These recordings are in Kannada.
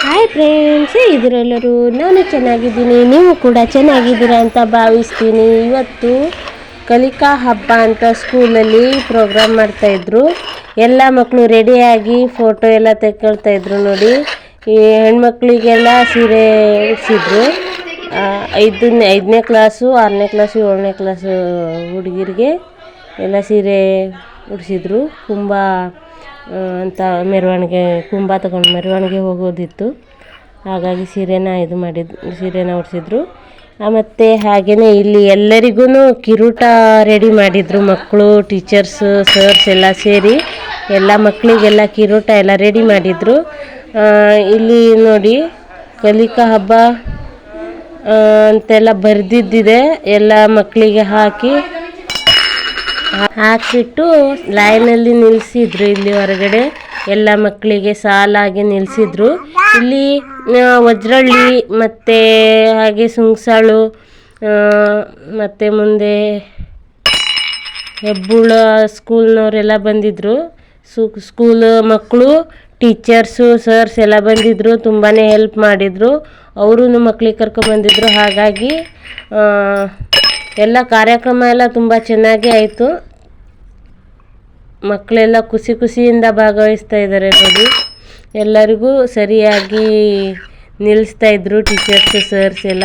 ಹಾಯ್ ಫ್ರೆಂಡ್ಸ್, ಇದರೆಲ್ಲರೂ ನಾನು ಚೆನ್ನಾಗಿದ್ದೀನಿ, ನೀವು ಕೂಡ ಚೆನ್ನಾಗಿದ್ದೀರಾ ಅಂತ ಭಾವಿಸ್ತೀನಿ. ಇವತ್ತು ಕಲಿಕಾ ಹಬ್ಬ ಅಂತ ಸ್ಕೂಲಲ್ಲಿ ಪ್ರೋಗ್ರಾಮ್ ಮಾಡ್ತಾಯಿದ್ರು. ಎಲ್ಲ ಮಕ್ಕಳು ರೆಡಿಯಾಗಿ ಫೋಟೋ ಎಲ್ಲ ತೆಕ್ಕೊಳ್ತಾಯಿದ್ರು. ನೋಡಿ, ಈ ಹೆಣ್ಮಕ್ಳಿಗೆಲ್ಲ ಸೀರೆ ಉಡಿಸಿದ್ರು. 5ನೇ ಕ್ಲಾಸು, 6ನೇ ಕ್ಲಾಸು, 7ನೇ ಕ್ಲಾಸು ಹುಡುಗಿರಿಗೆ ಎಲ್ಲ ಸೀರೆ ಉಡಿಸಿದ್ರು. ಕುಂಭ ಅಂತ ಮೆರವಣಿಗೆ, ಕುಂಭ ತಗೊಂಡು ಮೆರವಣಿಗೆ ಹೋಗೋದಿತ್ತು. ಹಾಗಾಗಿ ಸೀರೆನ ಉಡಿಸಿದ್ರು. ಮತ್ತು ಹಾಗೆಯೇ ಇಲ್ಲಿ ಎಲ್ಲರಿಗೂ ಕಿರೀಟ ರೆಡಿ ಮಾಡಿದರು. ಮಕ್ಕಳು, ಟೀಚರ್ಸು, ಸರ್ಸ್ ಎಲ್ಲ ಸೇರಿ ಎಲ್ಲ ಮಕ್ಕಳಿಗೆಲ್ಲ ಕಿರೀಟ ಎಲ್ಲ ರೆಡಿ ಮಾಡಿದರು. ಇಲ್ಲಿ ನೋಡಿ, ಕಲಿಕಾ ಹಬ್ಬ ಅಂತೆಲ್ಲ ಬರೆದಿದ್ದಿದೆ. ಎಲ್ಲ ಮಕ್ಕಳಿಗೆ ಹಾಕಿಬಿಟ್ಟು ಲೈನಲ್ಲಿ ನಿಲ್ಲಿಸಿದ್ರು. ಇಲ್ಲಿ ಹೊರಗಡೆ ಎಲ್ಲ ಮಕ್ಕಳಿಗೆ ಸಾಲಾಗಿ ನಿಲ್ಲಿಸಿದ್ರು. ಇಲ್ಲಿ ವಜ್ರಳ್ಳಿ ಮತ್ತು ಹಾಗೆ ಸುಂಗ್ಸಾಳು ಮತ್ತು ಮುಂದೆ ಹೆಬ್ಬುಳ ಸ್ಕೂಲ್ನವರೆಲ್ಲ ಬಂದಿದ್ದರು. ಸ್ಕೂಲ್ ಮಕ್ಕಳು, ಟೀಚರ್ಸು, ಸರ್ಸ್ ಎಲ್ಲ ಬಂದಿದ್ದರು. ತುಂಬಾ ಹೆಲ್ಪ್ ಮಾಡಿದರು. ಅವರೂ ಮಕ್ಕಳಿಗೆ ಕರ್ಕೊಂಡ್ಬಂದಿದ್ರು. ಹಾಗಾಗಿ ಎಲ್ಲ ಕಾರ್ಯಕ್ರಮ ಎಲ್ಲ ತುಂಬ ಚೆನ್ನಾಗೇ ಆಯಿತು. ಮಕ್ಕಳೆಲ್ಲ ಖುಷಿಯಿಂದ ಭಾಗವಹಿಸ್ತಾ ಇದ್ದಾರೆ. ನೋಡಿ, ಎಲ್ಲರಿಗೂ ಸರಿಯಾಗಿ ನಿಲ್ಲಿಸ್ತಾಯಿದ್ರು ಟೀಚರ್ಸು, ಸರ್ಸ್ ಎಲ್ಲ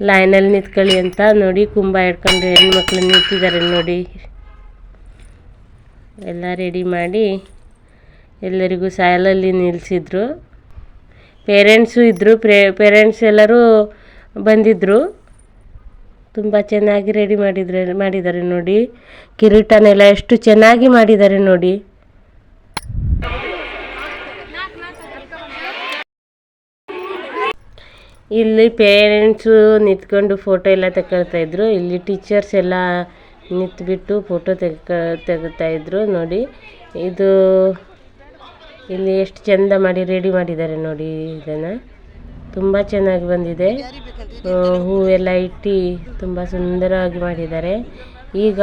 ಲೈನಲ್ಲಿ ನಿಂತ್ಕೊಳ್ಳಿ ಅಂತ. ನೋಡಿ, ಕುಂಭ ಹಿಡ್ಕೊಂಡು ಹೆಣ್ಮಕ್ಳು ನಿಂತಿದ್ದಾರೆ. ನೋಡಿ, ಎಲ್ಲ ರೆಡಿ ಮಾಡಿ ಎಲ್ಲರಿಗೂ ಸಾಲಲ್ಲಿ ನಿಲ್ಲಿಸಿದ್ರು. ಪೇರೆಂಟ್ಸು ಇದ್ದರು. ಪೇರೆಂಟ್ಸ್ ಎಲ್ಲರೂ ಬಂದಿದ್ದರು. ತುಂಬ ಚೆನ್ನಾಗಿ ರೆಡಿ ಮಾಡಿದ್ದಾರೆ. ನೋಡಿ, ಕಿರೀಟನೆಲ್ಲ ಎಷ್ಟು ಚೆನ್ನಾಗಿ ಮಾಡಿದ್ದಾರೆ ನೋಡಿ. ಇಲ್ಲಿ ಪೇರೆಂಟ್ಸು ನಿಂತ್ಕೊಂಡು ಫೋಟೋ ಎಲ್ಲ ತಗೊಳ್ತಾಯಿದ್ರು. ಇಲ್ಲಿ ಟೀಚರ್ಸ್ ಎಲ್ಲ ನಿಂತ್ಬಿಟ್ಟು ಫೋಟೋ ತೆಗಿತಾಯಿದ್ರು. ನೋಡಿ, ಇದು ಇಲ್ಲಿ ಎಷ್ಟು ಚೆಂದ ಮಾಡಿ ರೆಡಿ ಮಾಡಿದ್ದಾರೆ ನೋಡಿ. ಇದನ್ನು ತುಂಬ ಚೆನ್ನಾಗಿ ಬಂದಿದೆ. ಹೂವೆಲ್ಲ ಇಟ್ಟು ತುಂಬ ಸುಂದರವಾಗಿ ಮಾಡಿದ್ದಾರೆ. ಈಗ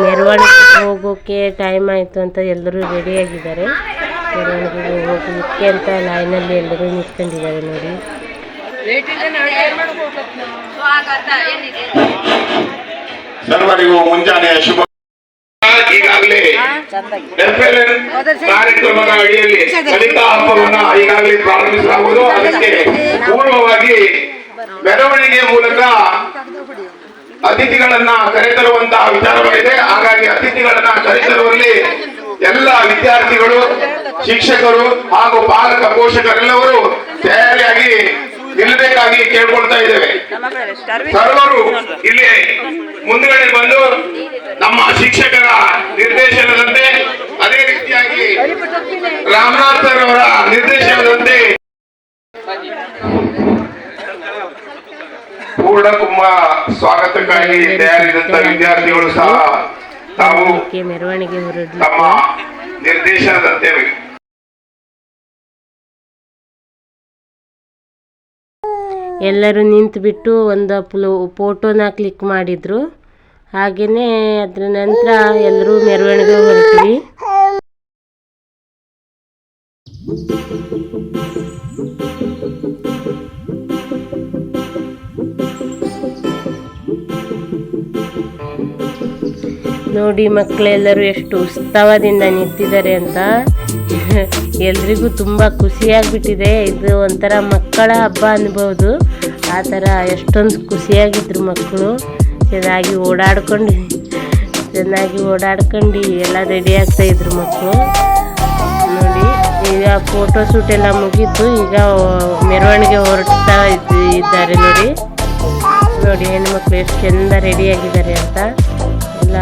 ಮೆರವಣಿಗೆ ಹೋಗೋಕ್ಕೆ ಟೈಮ್ ಆಯಿತು ಅಂತ ಎಲ್ಲರೂ ರೆಡಿಯಾಗಿದ್ದಾರೆ. ಮೆರವಣಿಗೆಗೆ ಹೋಗೋಕ್ಕೆ ಅಂತ ಲೈನಲ್ಲಿ ಎಲ್ಲರೂ ನಿಂತ್ಕೊಂಡಿದ್ದಾರೆ. ನೋಡಿ, ಸರ್ವರಿಗೂ ಮುಂಜಾನೆಯ ಶುಭ. ಈಗಾಗಲೇ ಕಾರ್ಯಕ್ರಮದ ಅಡಿಯಲ್ಲಿ ಕಲಿಕಾ ಹಬ್ಬವನ್ನ ಈಗಾಗಲೇ ಪ್ರಾರಂಭಿಸಲಾಗುವುದು. ಅದಕ್ಕೆ ಪೂರ್ವವಾಗಿ ಮೆರವಣಿಗೆ ಮೂಲಕ ಅತಿಥಿಗಳನ್ನ ಕರೆತರುವಂತಹ ವಿಚಾರಗಳಿದೆ. ಹಾಗಾಗಿ ಅತಿಥಿಗಳನ್ನ ಕರೆತರುವಲ್ಲಿ ಎಲ್ಲ ವಿದ್ಯಾರ್ಥಿಗಳು, ಶಿಕ್ಷಕರು ಹಾಗೂ ಪಾಲಕ ಪೋಷಕರೆಲ್ಲವರು ತಯಾರಿಯಾಗಿ ನಿಲ್ಲಬೇಕಾಗಿ ಕೇಳ್ಕೊಳ್ತಾ ಇದ್ದೇವೆ. ಸರ್ವರು ಇಲ್ಲಿ ಮುಂದುಗಡೆ ಬಂದು ನಮ್ಮ ಶಿಕ್ಷಕರ ನಿರ್ದೇಶನದಂತೆ, ಅದೇ ರೀತಿಯಾಗಿ ರಾಮನಾಥ್ ಸರ್ ಅವರ ನಿರ್ದೇಶನದಂತೆ ಪೂರ್ಣ ಕುಂಭ ಸ್ವಾಗತಕ್ಕಾಗಿ ತಯಾರಿದಂತ ವಿದ್ಯಾರ್ಥಿಗಳು ಸಹ ತಾವು ತಮ್ಮ ನಿರ್ದೇಶನದಂತೆ ಎಲ್ಲರೂ ನಿಂತುಬಿಟ್ಟು ಒಂದು ಫೋಟೋನ ಕ್ಲಿಕ್ ಮಾಡಿದರು. ಹಾಗೆಯೇ ಅದರ ನಂತರ ಎಲ್ಲರೂ ಮೆರವಣಿಗೆ ಹೊರಟ್ವಿ. ನೋಡಿ, ಮಕ್ಕಳೆಲ್ಲರೂ ಎಷ್ಟು ಉತ್ಸವದಿಂದ ನಿಂತಿದ್ದಾರೆ ಅಂತ. ಎಲ್ರಿಗೂ ತುಂಬ ಖುಷಿಯಾಗಿಬಿಟ್ಟಿದೆ. ಇದು ಒಂಥರ ಮಕ್ಕಳ ಹಬ್ಬ ಅನ್ಬೋದು. ಆ ಥರ ಎಷ್ಟೊಂದು ಖುಷಿಯಾಗಿದ್ರು ಮಕ್ಕಳು. ಚೆನ್ನಾಗಿ ಓಡಾಡ್ಕೊಂಡು ಎಲ್ಲ ರೆಡಿ ಆಗ್ತಾಯಿದ್ರು ಮಕ್ಕಳು. ನೋಡಿ, ಈಗ ಫೋಟೋ ಶೂಟ್ ಎಲ್ಲ ಮುಗೀತು. ಈಗ ಮೆರವಣಿಗೆ ಹೊರಡ್ತಾ ಇದ್ದಾರೆ. ನೋಡಿ ಹೆಣ್ಮಕ್ಳು ಎಷ್ಟು ಚೆಂದ ರೆಡಿಯಾಗಿದ್ದಾರೆ ಅಂತ. ಎಲ್ಲ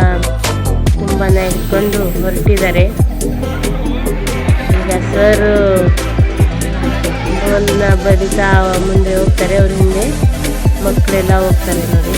ತುಂಬಾ ಇಟ್ಕೊಂಡು ಹೊರಟಿದ್ದಾರೆ. ಈಗ ಸರ್ ಅವನ್ನ ಬಡಿತಾ ಮುಂದೆ ಹೋಗ್ತಾರೆ. ಅವ್ರ ಹಿಂದೆ ಮಕ್ಕಳೆಲ್ಲ ಹೋಗ್ತಾರೆ. ನೋಡಿ,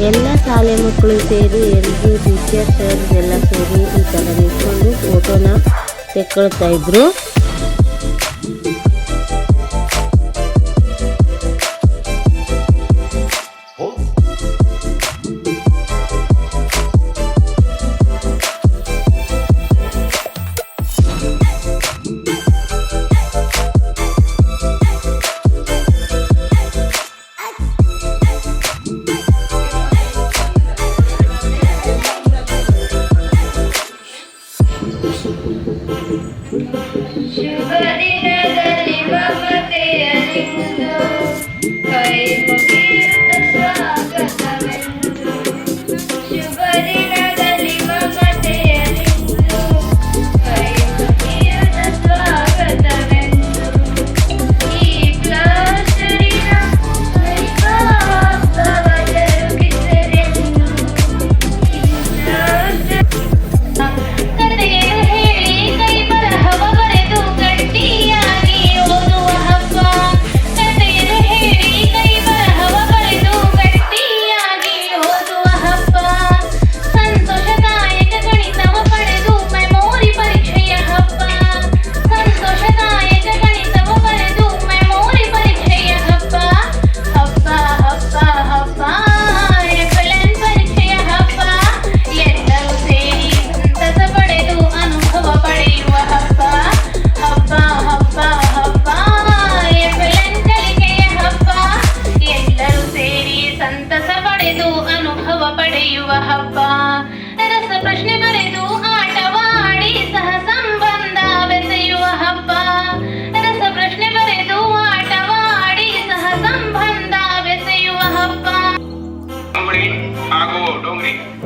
ಎಲ್ಲ ಶಾಲೆ ಮಕ್ಕಳು ಸೇರಿ ಎಲ್ಲರೂ ಟೀಚರ್ಸ್ ಎಲ್ಲ ಸೇರಿ ಈ ಥರ ನಿಂತ್ಕೊಂಡು ಫೋಟೋನ ತೆಕ್ಕೊಳ್ತಾ ಇದ್ರು.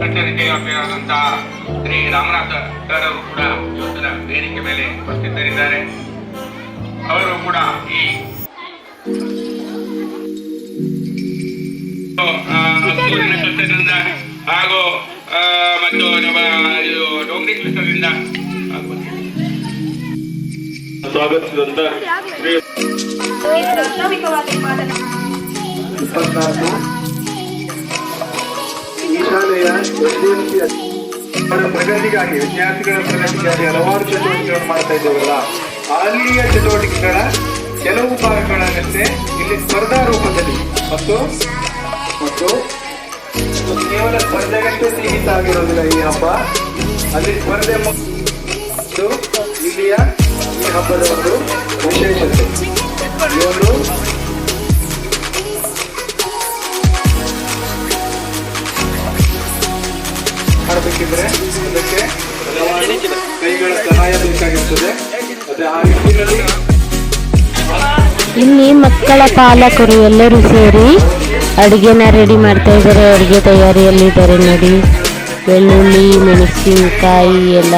ಅಧ್ಯಕ್ಷರಾದಂತಹ ಶ್ರೀ ರಾಮನಾಥ ಸರ್ ಅವರು ಕೂಡ ಇವತ್ತಿನ ವೇದಿಕೆ ಮೇಲೆ ಉಪಸ್ಥಿತರಿದ್ದಾರೆ. ಅವರು ಕೂಡ ಈ ಊರಿನ ಕಷ್ಟದಿಂದ ಹಾಗೂ ಮತ್ತು ನಮ್ಮ ಇದು ಡೋಂಗ್ರಿ ಕೃಷ್ಣದಿಂದ ಸ್ವಾಗತಿಸಿದಂತ ಈ ಶಾಲೆಯ ಪ್ರಗತಿಗಾಗಿ ವಿದ್ಯಾರ್ಥಿಗಳ ಪ್ರಗತಿಗಾಗಿ ಹಲವಾರು ಚಟುವಟಿಕೆಗಳನ್ನು ಮಾಡ್ತಾ ಇದ್ದೇವಲ್ಲ, ಅಲ್ಲಿಯ ಚಟುವಟಿಕೆಗಳ ಕೆಲವು ಭಾಗಗಳನ್ನಷ್ಟೇ ಇಲ್ಲಿ ಸ್ಪರ್ಧಾ ರೂಪದಲ್ಲಿ ಮತ್ತು ಕೇವಲ ಸ್ಪರ್ಧೆಗಷ್ಟೇ ಸೀಮಿತ ಆಗಿರೋದಿಲ್ಲ ಈ ಹಬ್ಬ. ಅಲ್ಲಿ ಸ್ಪರ್ಧೆ ಮತ್ತು ಇಲ್ಲಿಯ ಈ ಹಬ್ಬದ ಒಂದು ವಿಶೇಷತೆ. ಈ ಒಂದು ಮಾಡಬೇಕಿದ್ರೆ ಅದಕ್ಕೆ ಹಲವಾರು ಕೈಗಳ ಸಹಾಯ ಬೇಕಾಗಿರ್ತದೆ. ಅದೇ ಆ ನಿಟ್ಟಿನಲ್ಲಿ ಇಲ್ಲಿ ಮಕ್ಕಳ ಪಾಲಕರು ಎಲ್ಲರೂ ಸೇರಿ ಅಡುಗೆನ ರೆಡಿ ಮಾಡ್ತಾ ಇದ್ದಾರೆ. ಅಡುಗೆ ತಯಾರಿಯಲ್ಲಿದ್ದಾರೆ ನೋಡಿ. ಬೆಳ್ಳುಳ್ಳಿ, ಮೆಣಸಿನಕಾಯಿ ಎಲ್ಲ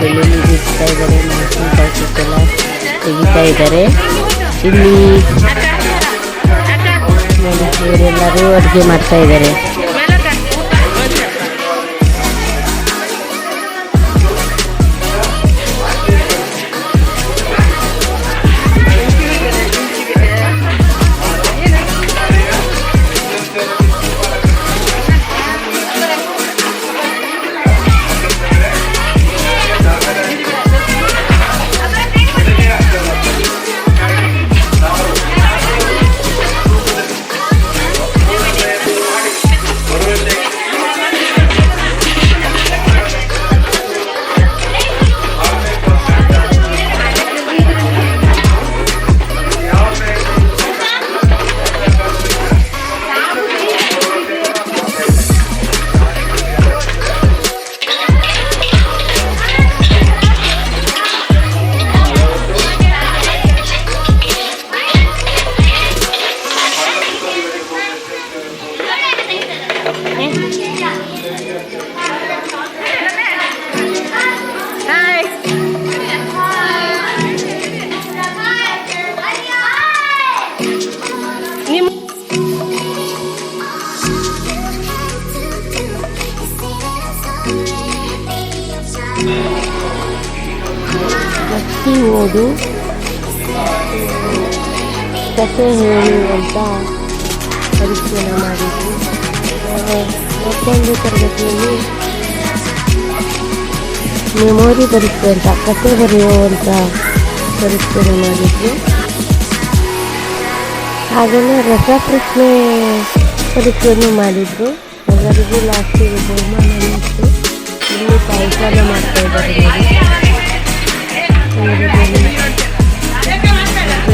ಬೆಳ್ಳುಳ್ಳಿ ಬಿಡ್ತಾ ಇದ್ದಾರೆ, ಮೆಣಸಿನಕಾಯಿ ಎಲ್ಲ ತೆಗಿತಾ ಇದ್ದಾರೆ. ಇಲ್ಲಿ ನೋಡಿ ಇವರೆಲ್ಲರೂ ಅಡುಗೆ ಮಾಡ್ತಾ ಇದ್ದಾರೆ. ಭಕ್ತಿ ಓದು ಕಥೆ ಹೇಳು ಅಂತ ಪರೀಕ್ಷೆಯನ್ನು ಮಾಡಿದ್ವಿ. ಮತ್ತೊಂದು ತರಗತಿಯಲ್ಲಿ ಮೆಮೊರಿ ಪರೀಕ್ಷೆ ಅಂತ ಕಥೆ ಬರೆಯುವಂಥ ಪರೀಕ್ಷೆಯನ್ನು ಮಾಡಿದ್ವಿ. ಹಾಗೆಯೇ ರಸಪ್ರಶ್ನೆ ಪರೀಕ್ಷೆಯನ್ನು ಮಾಡಿದ್ರು. ಎಲ್ಲರಿಗೂ ಲಾಸ್ಟಿಗೆ ಬಹುಮಾನ ಇತ್ತು. ಇಲ್ಲಿ ಪಾಯಸನ ಮಾಡ್ತಾ ಇದ್ದಾರೆ ನೋಡಿ.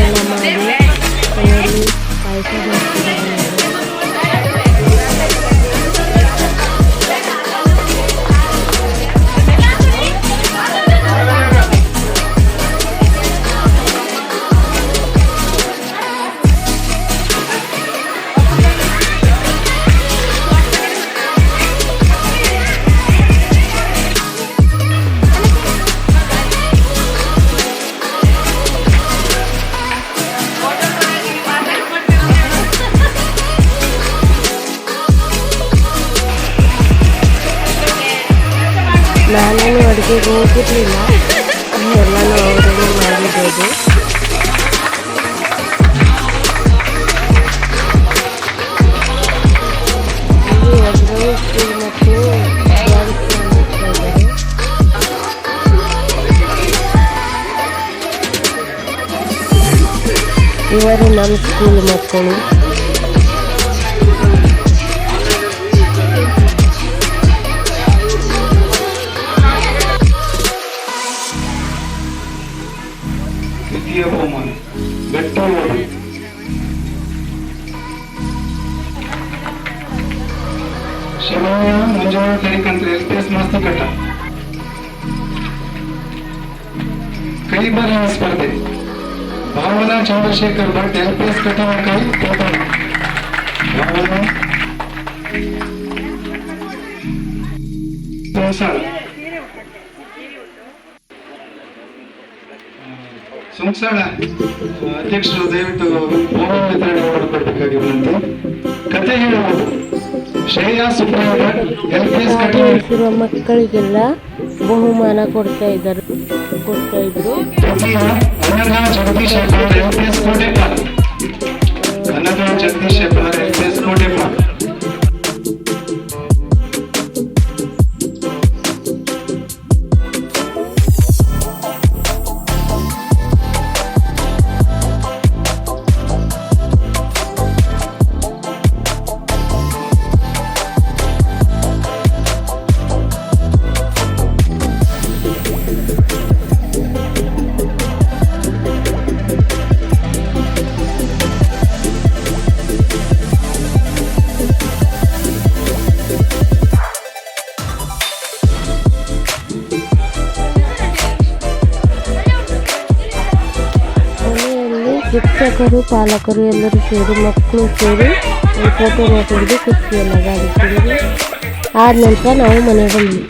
ಎಲ್ಲ ಮಾಡಿ ನೋಡಿ ಪಾಯಸ ಮಾಡ್ತಿದ್ದಾರೆ. ನಾನೇನು ಅಡುಗೆಗೆ ಹೋಗಿರಲಿಲ್ಲ, ಎಲ್ಲನೂ ಅವರೇ ಮಾಡಿರೋದು. ಇಲ್ಲಿ ಒಬ್ಬರು ಸ್ಕೂಲ್ ಮತ್ತು ಇವರು ನಮ್ಮ ಸ್ಕೂಲ್ ಮಕ್ಕಳು. ದ್ವಿತೀಯ ಬಹುಮಾನ ಬೆಟ್ಟ ಓದು. ಶಿವಯ್ಯ ಮಂಜುಳ ಕರಿಕಂತ್ರಿ LPS ಮಾಸ್ತಿಕಟ್ಟ. ಕೈ ಬರಹ ಸ್ಪರ್ಧೆ ಭಾವನಾ ಚಂದ್ರಶೇಖರ್ ಭಟ್ LPS ಕಟ್ಟಮಕೈ ಪ್ರಥಮ. ಭಾವನಾ ಸುಂಸಾಳ ಅಧ್ಯಕ್ಷರು ದಯವಿಟ್ಟು ಬಹುಮಾನ ವಿತರಣೆ ಮಾಡಿಕೊಡ್ಬೇಕಾಗಿ ವಿನಂತಿ. ಕಥೆ ಹೇಳುವುದು ಶ್ರೇಯಾ ಸುಬ್ರಹ್ಮಣ್ಯ LPS ಕಟ್ಟುವ ಮಕ್ಕಳಿಗೆಲ್ಲ ಬಹುಮಾನ ಕೊಡ್ತಾ ಇದ್ರು. ಅನಘಾ ಜಗದೀಶ್ ಹೆಬ್ಬಾರ್ LPS ಕೋಟೆಪಾಲ್. ಅನಘಾ ಜಗದೀಶ್ ಹೆಬ್ಬಾರ್ LPS ಕೋಟೆಪಾಲ್. ಶಿಕ್ಷಕರು, ಪಾಲಕರು ಎಲ್ಲರೂ ಸೇರಿ, ಮಕ್ಕಳು ಸೇರಿ ಫೋಟೋ ತೆಗೆದು ಖುಷಿಯೆಲ್ಲ ಗಾಡಿ ಆದ ನಂತರ ನಾವು ಮನೆಗೆ ಬಂದ್ವಿ.